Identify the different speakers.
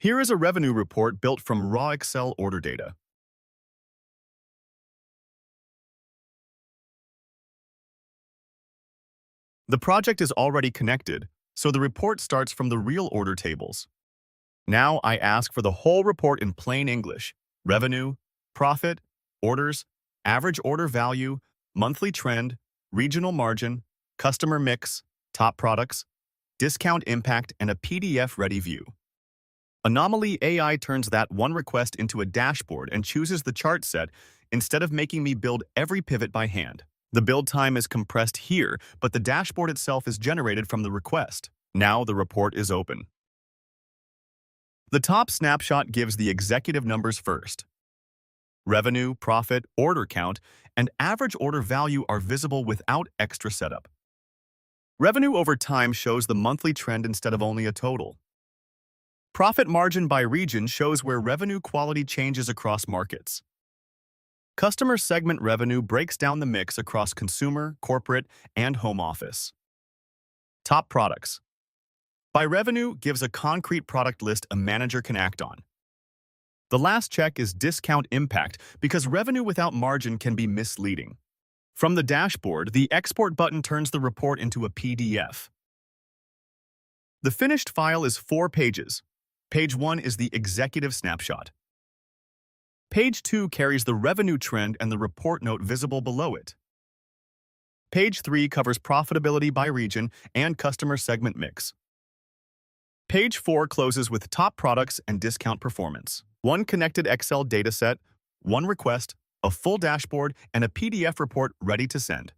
Speaker 1: Here is a revenue report built from raw Excel order data. The project is already connected, so the report starts from the real order tables. Now I ask for the whole report in plain English: revenue, profit, orders, average order value, monthly trend, regional margin, customer mix, top products, discount impact, and a PDF-ready view. Anomaly AI turns that one request into a dashboard and chooses the chart set instead of making me build every pivot by hand. The build time is compressed here, but the dashboard itself is generated from the request. Now the report is open. The top snapshot gives the executive numbers first. Revenue, profit, order count, and average order value are visible without extra setup. Revenue over time shows the monthly trend instead of only a total. Profit margin by region shows where revenue quality changes across markets. Customer segment revenue breaks down the mix across consumer, corporate, and home office. Top products. By revenue gives a concrete product list a manager can act on. The last check is discount impact because revenue without margin can be misleading. From the dashboard, the export button turns the report into a PDF. The finished file is 4 pages. Page 1 is the executive snapshot. Page 2 carries the revenue trend and the report note visible below it. Page 3 covers profitability by region and customer segment mix. Page 4 closes with top products and discount performance. One connected Excel dataset, one request, a full dashboard, and a PDF report ready to send.